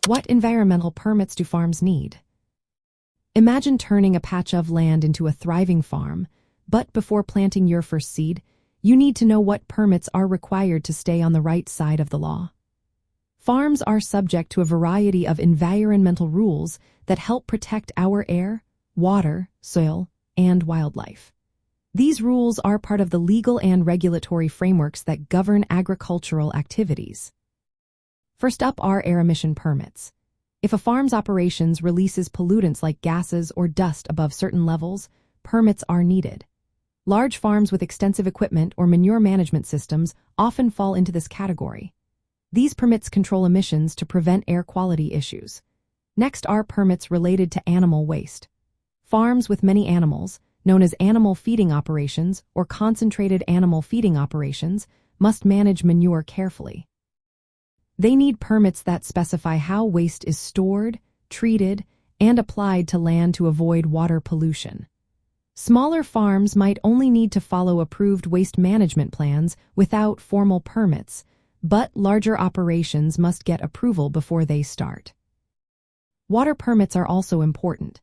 What environmental permits do farms need? Imagine turning a patch of land into a thriving farm, but before planting your first seed, you need to know what permits are required to stay on the right side of the law. Farms are subject to a variety of environmental rules that help protect our air, water, soil, and wildlife. These rules are part of the legal and regulatory frameworks that govern agricultural activities. First up are air emission permits. If a farm's operations releases pollutants like gases or dust above certain levels, permits are needed. Large farms with extensive equipment or manure management systems often fall into this category. These permits control emissions to prevent air quality issues. Next are permits related to animal waste. Farms with many animals, known as animal feeding operations or concentrated animal feeding operations, must manage manure carefully. They need permits that specify how waste is stored, treated, and applied to land to avoid water pollution. Smaller farms might only need to follow approved waste management plans without formal permits, but larger operations must get approval before they start. Water permits are also important.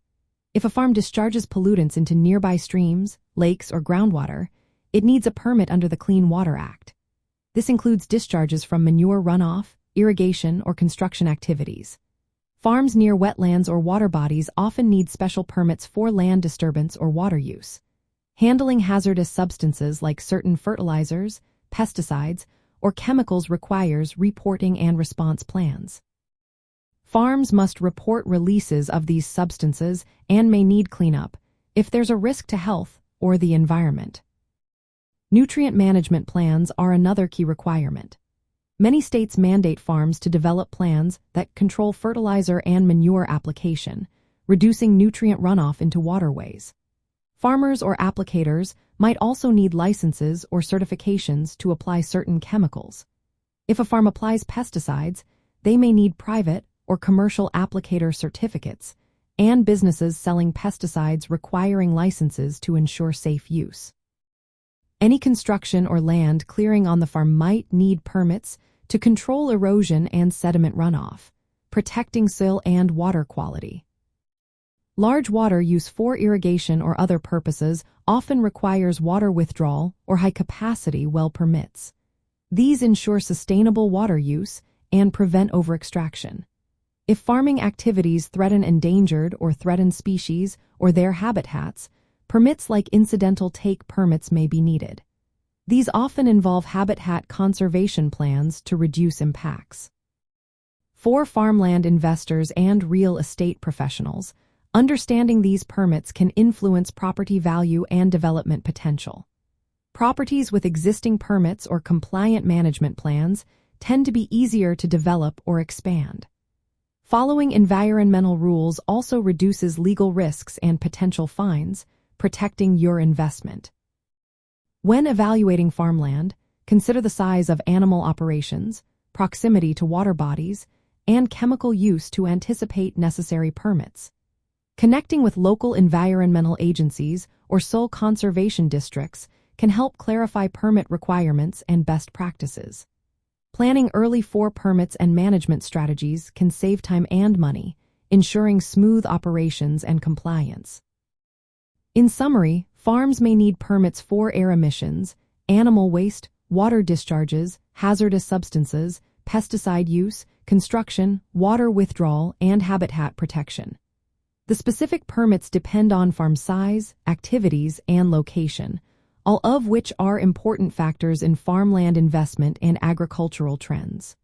If a farm discharges pollutants into nearby streams, lakes, or groundwater, it needs a permit under the Clean Water Act. This includes discharges from manure runoff, irrigation, or construction activities. Farms near wetlands or water bodies often need special permits for land disturbance or water use. Handling hazardous substances like certain fertilizers, pesticides, or chemicals requires reporting and response plans. Farms must report releases of these substances and may need cleanup if there's a risk to health or the environment. Nutrient management plans are another key requirement. Many states mandate farms to develop plans that control fertilizer and manure application, reducing nutrient runoff into waterways. Farmers or applicators might also need licenses or certifications to apply certain chemicals. If a farm applies pesticides, they may need private or commercial applicator certificates, and businesses selling pesticides requiring licenses to ensure safe use. Any construction or land clearing on the farm might need permits to control erosion and sediment runoff, protecting soil and water quality. Large water use for irrigation or other purposes often requires water withdrawal or high-capacity well permits. These ensure sustainable water use and prevent overextraction. If farming activities threaten endangered or threatened species or their habitats, permits like incidental take permits may be needed. These often involve habitat conservation plans to reduce impacts. For farmland investors and real estate professionals, understanding these permits can influence property value and development potential. Properties with existing permits or compliant management plans tend to be easier to develop or expand. Following environmental rules also reduces legal risks and potential fines, protecting your investment. When evaluating farmland, consider the size of animal operations, proximity to water bodies, and chemical use to anticipate necessary permits. Connecting with local environmental agencies or soil conservation districts can help clarify permit requirements and best practices. Planning early for permits and management strategies can save time and money, ensuring smooth operations and compliance. In summary, farms may need permits for air emissions, animal waste, water discharges, hazardous substances, pesticide use, construction, water withdrawal, and habitat protection. The specific permits depend on farm size, activities, and location, all of which are important factors in farmland investment and agricultural trends.